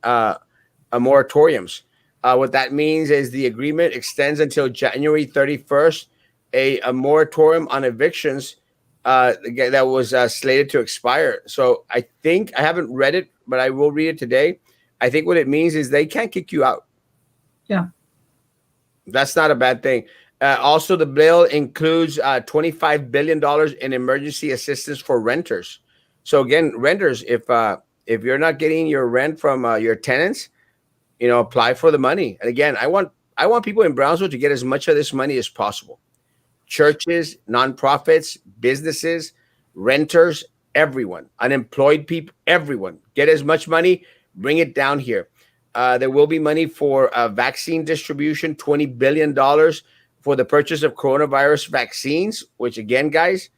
moratoriums. What that means is the agreement extends until January 31st, a moratorium on evictions that was slated to expire. So I think I haven't read it, but I will read it today. I think what it means is they can't kick you out. Yeah. That's not a bad thing. Also, the bill includes $25 billion in emergency assistance for renters. So again, renters, if you're not getting your rent from your tenants, apply for the money. And again, I want people in Brownsville to get as much of this money as possible. Churches, nonprofits, businesses, renters, everyone, unemployed people, everyone, get as much money, bring it down here. There will be money for vaccine distribution, $20 billion for the purchase of coronavirus vaccines, which again, guys,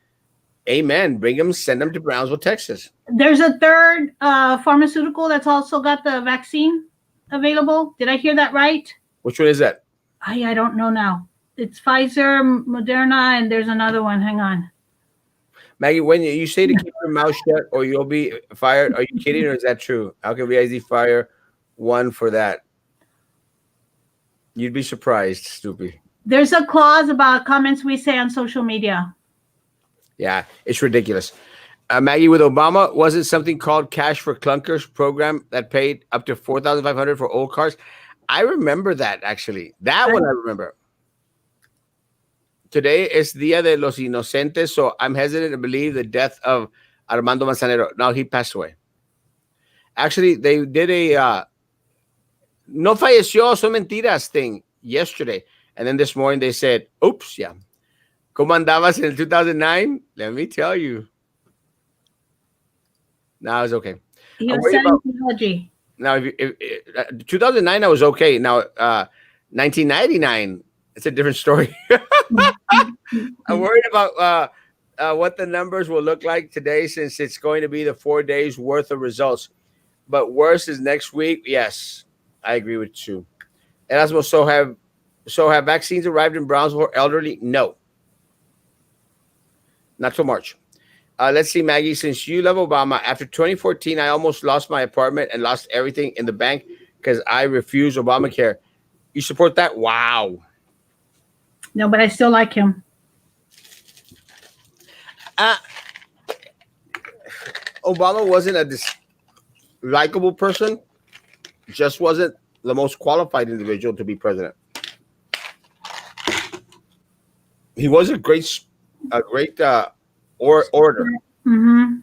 amen. Bring them, send them to Brownsville, Texas. There's a third pharmaceutical that's also got the vaccine available. Did I hear that right? Which one is that? I don't know now. It's Pfizer, Moderna, and there's another one. Hang on. Maggie, when you say to keep your mouth shut or you'll be fired, are you kidding or is that true? How can VIZ fire one for that? You'd be surprised, stupid. There's a clause about comments we say on social media. Yeah, it's ridiculous. Maggie, with Obama, wasn't something called Cash for Clunkers program that paid up to $4,500 for old cars? I remember that actually. That one I remember. Today is Dia de los Inocentes, so I'm hesitant to believe the death of Armando Manzanero. Now he passed away. Actually, they did a no falleció, son mentiras thing yesterday. And then this morning they said, oops, yeah. ¿Cómo andabas en 2009? Let me tell you. No, it's okay. He I'm was worried selling about, theology. now, if 2009, I was okay. Now, 1999, it's a different story. I'm worried about what the numbers will look like today since it's going to be the 4 days worth of results. But worse is next week. Yes, I agree with you. Erasmo, so have vaccines arrived in Brownsville for elderly? No, not till March. Let's see, Maggie. Since you love Obama, after 2014, I almost lost my apartment and lost everything in the bank because I refused Obamacare. You support that? Wow. No, but I still like him. Uh, Obama wasn't a likable person, just wasn't the most qualified individual to be president. He was a great orator. Mm-hmm.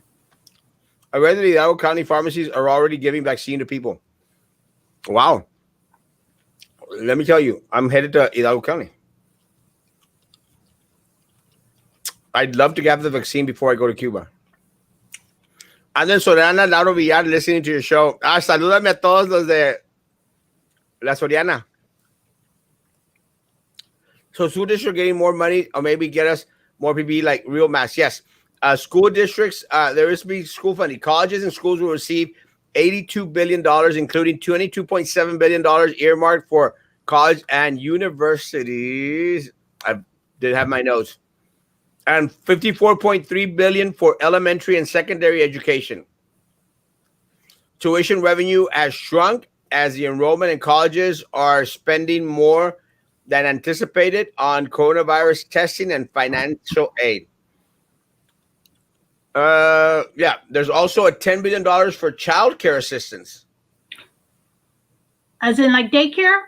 I read that the Hidalgo County pharmacies are already giving vaccine to people. Wow. Let me tell you, I'm headed to Hidalgo County. I'd love to get the vaccine before I go to Cuba. And then Soriana Lauro Villar listening to your show. Salúdame a todos los de La Soriana. So school districts are getting more money or maybe get us more PPE like real masks. Yes. School districts, there is to be school funding. Colleges and schools will receive $82 billion, including $22.7 billion earmarked for college and universities. I did have my notes. And $54.3 billion for elementary and secondary education. Tuition revenue has shrunk as the enrollment in colleges are spending more than anticipated on coronavirus testing and financial aid. Yeah, there's also a $10 billion for child care assistance. As in like daycare?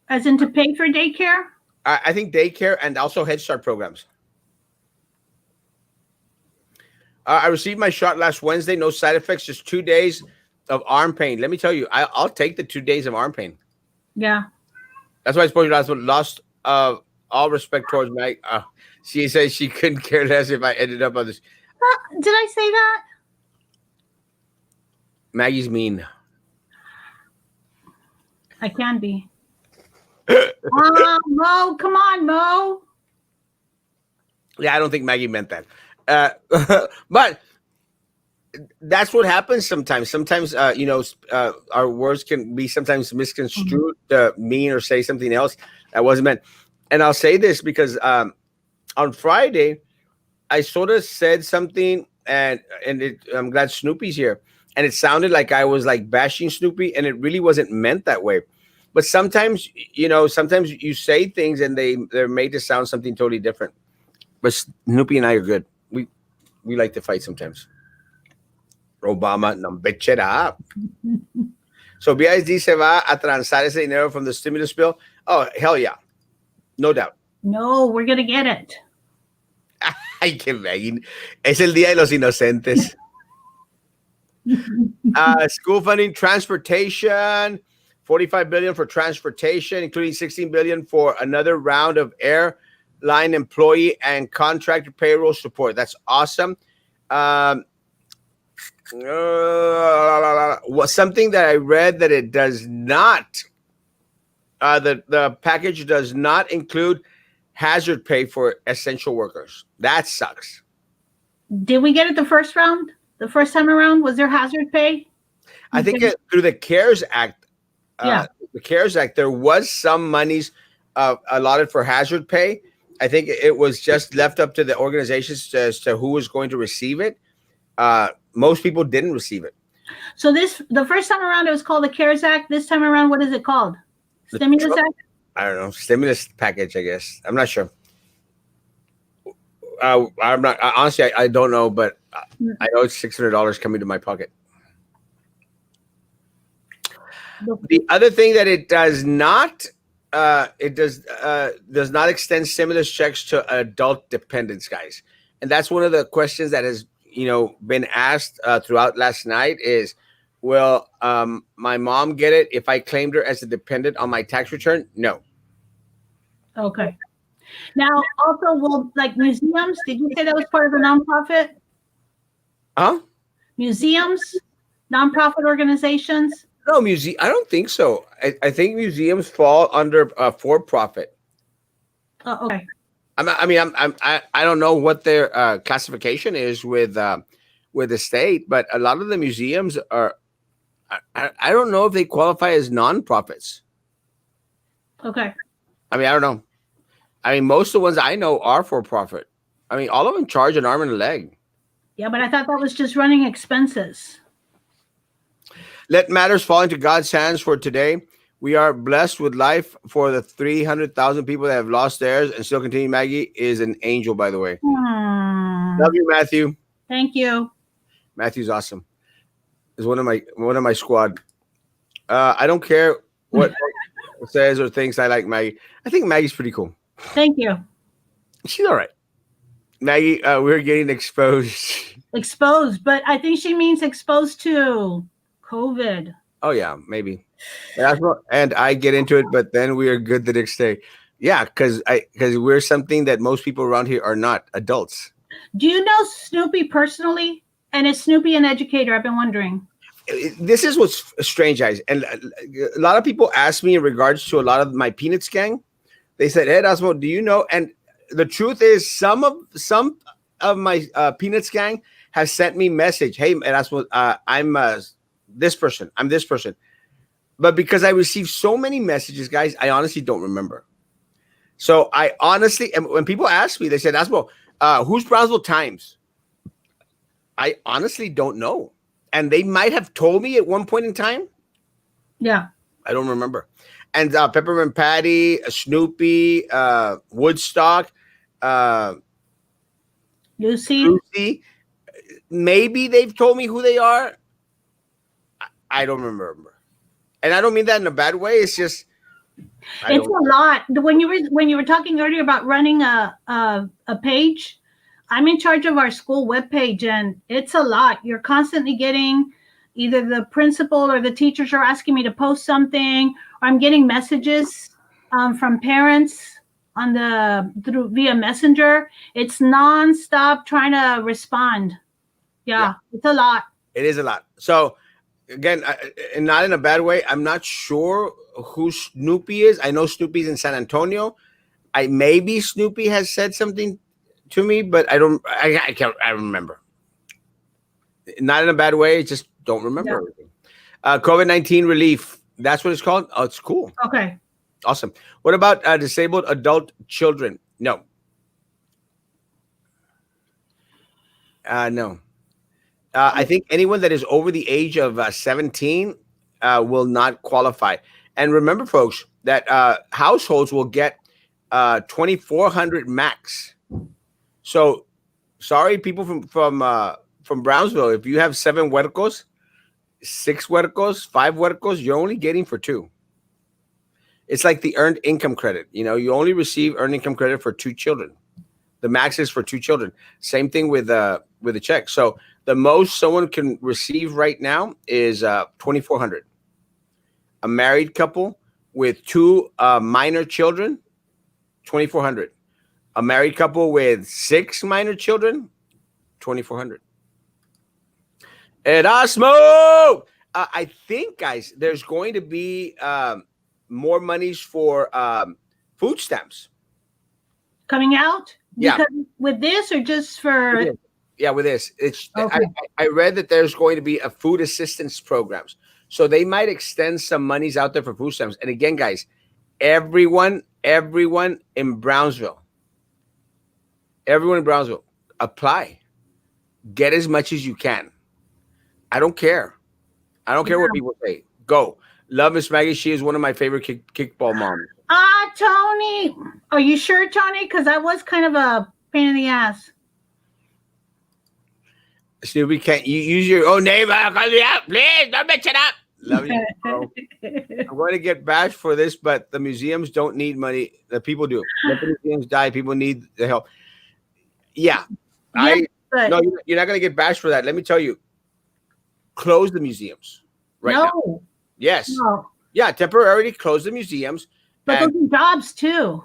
As in to pay for daycare? I think daycare and also Head Start programs. I received my shot last Wednesday. No side effects, just 2 days of arm pain. Let me tell you, I'll take the 2 days of arm pain. Yeah. That's why I suppose you lost all respect towards Maggie. She says she couldn't care less if I ended up on this. Did I say that? Maggie's mean. I can be. Mo, come on, Mo. Yeah, I don't think Maggie meant that. But that's what happens sometimes. Sometimes, our words can be sometimes misconstrued to mean or say something else that wasn't meant. And I'll say this because on Friday, I sort of said something, and I'm glad Snoopy's here. And it sounded like I was like bashing Snoopy, and it really wasn't meant that way. But sometimes, sometimes you say things and they're made to sound something totally different. But Snoopy and I are good. We like to fight sometimes. Obama, no, bitch it up. So BISD se va a transar ese dinero from the stimulus bill. Oh, hell yeah. No doubt. No, we're going to get it. Ay, que Maggie. Es el día de los inocentes. School funding, transportation, $45 billion for transportation, including $16 billion for another round of airline employee and contractor payroll support. That's awesome. Something that I read that it does not, the package does not include hazard pay for essential workers. That sucks. Did we get it the first round? The first time around, was there hazard pay? I think through the CARES Act, Yeah. the CARES Act, there was some monies allotted for hazard pay. I think it was just left up to the organizations as to who was going to receive it. Most people didn't receive it. So the first time around, it was called the CARES Act. This time around, what is it called? Stimulus Act? I don't know. Stimulus package, I guess. I'm not sure. I'm not honestly. I don't know, but I know it's $600 coming to my pocket. The other thing that it does not, does not extend stimulus checks to adult dependents, guys, and that's one of the questions that has been asked throughout last night. Is will my mom get it if I claimed her as a dependent on my tax return? No. Okay. Now, also, will like museums? Did you say that was part of a nonprofit? Huh? Museums, nonprofit organizations. No, museum. I don't think so. I think museums fall under for profit. Oh, okay. I don't know what their classification is with the state, but a lot of the museums are. I don't know if they qualify as nonprofits. Okay. I don't know. Most of the ones I know are for profit. All of them charge an arm and a leg. Yeah, but I thought that was just running expenses. Let matters fall into God's hands for today. We are blessed with life for the 300,000 people that have lost theirs and still continue. Maggie is an angel, by the way. Love you, Matthew. Thank you. Matthew's awesome. Is one of my squad. I don't care what says or thinks. I like Maggie. I think Maggie's pretty cool. Thank you. She's all right. Maggie, we're getting exposed. Exposed, but I think she means exposed to COVID. Oh yeah, maybe. And I get into it, but then we are good the next day. Yeah, because we're something that most people around here are not, adults. Do you know Snoopy personally? And is Snoopy an educator? I've been wondering. This is what's strange, guys. And a lot of people ask me in regards to a lot of my Peanuts gang. They said, "Hey, Erasmo, do you know?" And the truth is, some of my Peanuts gang has sent me message. Hey, Erasmo, I'm this person. I'm this person. But because I received so many messages, guys, I honestly don't remember. So I honestly, and when people ask me, they said, "Erasmo, who's Brownsville Times?" I honestly don't know. and they might have told me at one point in time. Yeah. I don't remember. And Peppermint Patty, Snoopy, Woodstock, uh, Lucy. Lucy. Maybe they've told me who they are. I don't remember, and I don't mean that in a bad way. It's just I It's don't. a lot. When you were talking earlier about running a page, I'm in charge of our school webpage, and it's a lot. You're constantly getting either the principal or the teachers are asking me to post something, or I'm getting messages from parents on the through via messenger. It's nonstop trying to respond. Yeah, Yeah, it's a lot. it is a lot. So again, and not in a bad way. I'm not sure who Snoopy is. I know Snoopy's in San Antonio. I maybe Snoopy has said something to me, but I don't. I can't. I remember. Not in a bad way. Just don't remember Yeah. everything. COVID-19 relief. That's what it's called. Oh, it's cool. Okay. Awesome. What about disabled adult children? No. No. I think anyone that is over the age of 17 will not qualify. And remember, folks, that households will get 2,400 max. So, sorry, people from Brownsville, if you have 7 huercos, 6 huercos, 5 huercos, you're only getting for 2. It's like the earned income credit. You only receive earned income credit for 2 children. The max is for 2 children. Same thing with a check. So the most someone can receive right now is 2,400. A married couple with 2 minor children, 2,400. A married couple with 6 minor children, 2,400. Erasmo. I think, guys, there's going to be more monies for food stamps. Coming out Yeah. because with this or just for Yeah, with this, okay. I read that there's going to be a food assistance programs, so they might extend some monies out there for food stamps. And again, guys, everyone in Brownsville, apply, get as much as you can. I don't care. I don't care what people say. Go. Love Miss Maggie. She is one of my favorite kickball moms. Tony. Are you sure, Tony? Because that was kind of a pain in the ass. Snoopy, can't you use your own name? Call me out, please. Don't mix it up. Love you, bro. I'm going to get bashed for this, but the museums don't need money. The people do. Let the museums die. People need the help. Yeah. Yeah, but No, you're not going to get bashed for that. Let me tell you, close the museums right now. no, Yes. no. Yeah, temporarily close the museums. But And those are jobs too.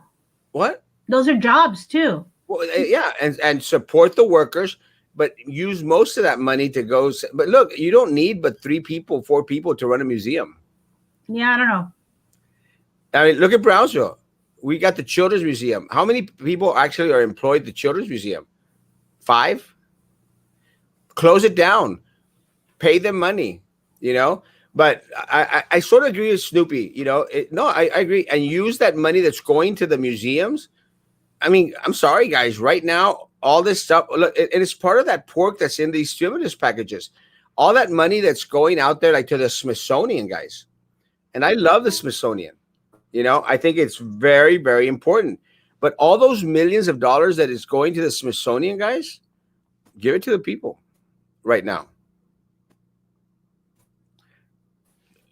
what? Those are jobs too. Well, yeah, and support the workers, but use most of that money to go. But look, you don't need but 3 people, 4 people to run a museum. Yeah, I don't know. I mean, look at Brownsville. We got the Children's Museum. How many people actually are employed at the Children's Museum? 5? Close it down. Pay them money, But I sort of agree with Snoopy, No, I agree. And use that money that's going to the museums. I mean, I'm sorry, guys. Right now, all this stuff, look, and it's part of that pork that's in these stimulus packages. All that money that's going out there, like to the Smithsonian, guys. And I love the Smithsonian. I think it's very, very important. But all those millions of dollars that is going to the Smithsonian, guys, give it to the people right now.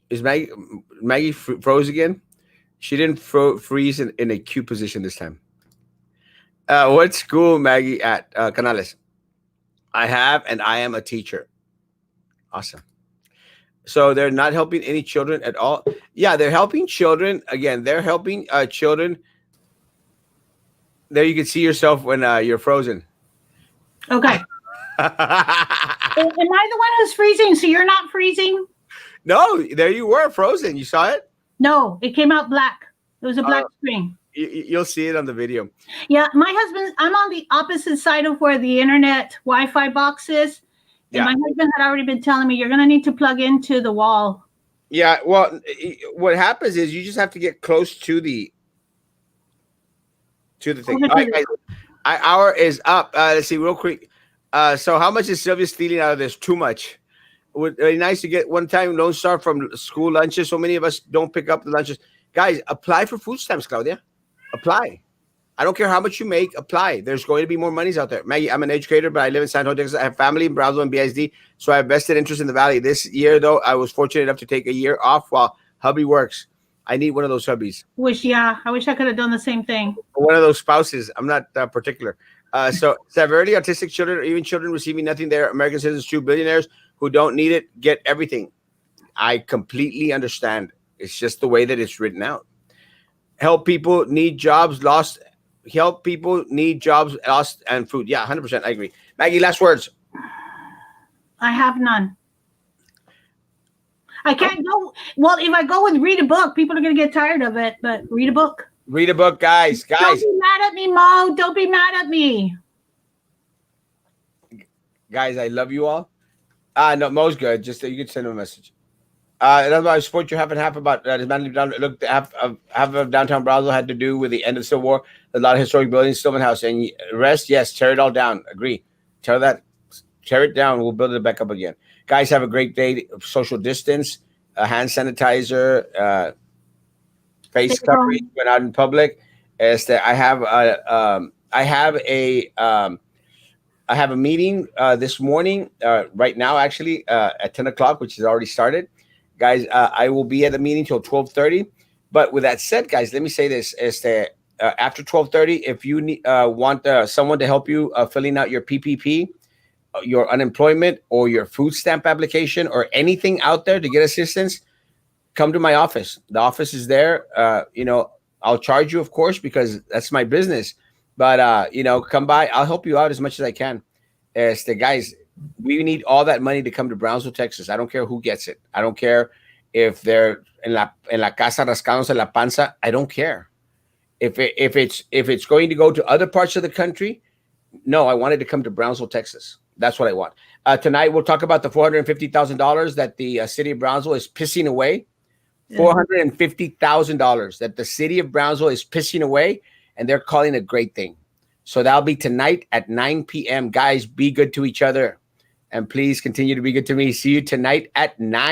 Is Maggie froze again? She didn't freeze in a cute position this time. What school, Maggie, at Canales? I have, and I am a teacher. Awesome. So they're not helping any children at all. Yeah, they're helping children. Again, they're helping children. There you can see yourself when you're frozen. Okay. Am I the one who's freezing? So you're not freezing? No, there you were frozen. You saw it? No, it came out black. It was a black screen. You'll see it on the video. Yeah, my husband, I'm on the opposite side of where the internet Wi-Fi box is. And my husband had already been telling me, you're going to need to plug into the wall. Yeah, well, what happens is you just have to get close to the thing. All right, guys, hour is up. Let's see real quick. So how much is Sylvia stealing out of this? Too much. would be nice to get one time Lone Star from school lunches. So many of us don't pick up the lunches. Guys, apply for food stamps, Claudia. Apply. I don't care how much you make, apply. There's going to be more monies out there. Maggie, I'm an educator, but I live in San Jose, Texas. I have family in Brownsville and BSD, so I have vested interest in the Valley. This year, though, I was fortunate enough to take a year off while hubby works. I need one of those hubbies, I wish I could have done the same thing. one of those spouses. I'm not particular. So, severely autistic children, or even children receiving nothing there, American citizens, true billionaires who don't need it, get everything. I completely understand. It's just the way that it's written out. Help people need jobs lost. Help people need jobs lost and food. Yeah, 100%. I agree. Maggie, last words. I have none. I can't go. Well, if I go and read a book, people are going to get tired of it. But read a book. Read a book, guys. Don't Guys, be mad at me, Mo. Don't be mad at me. guys, I love you all. No, Mo's good. Just you can send him a message. That's why I support you half and half about dismantling down. Look, half of downtown Brownsville had to do with the end of the Civil War. A lot of historic buildings, Stillman House, and rest. Yes, tear it all down. Agree. Tear it down. We'll build it back up again. Guys, have a great day. Social distance, hand sanitizer, face covering when out in public. I have a meeting this morning, right now, actually, at 10 o'clock, which has already started. Guys, I will be at the meeting till 12:30. But with that said, guys, let me say this: after 12:30, if you want someone to help you filling out your PPP, your unemployment, or your food stamp application, or anything out there to get assistance, come to my office. The office is there. I'll charge you, of course, because that's my business. But come by. I'll help you out as much as I can. Guys, we need all that money to come to Brownsville, Texas. I don't care who gets it. I don't care if they're en la casa rascándose la panza. I don't care. If it's going to go to other parts of the country, no, I want it to come to Brownsville, Texas. That's what I want. Tonight we'll talk about the $450,000 that the city of Brownsville is pissing away. $450,000 that the city of Brownsville is pissing away, and they're calling it a great thing. So that'll be tonight at 9 p.m. Guys, be good to each other. And please continue to be good to me. See you tonight at 9.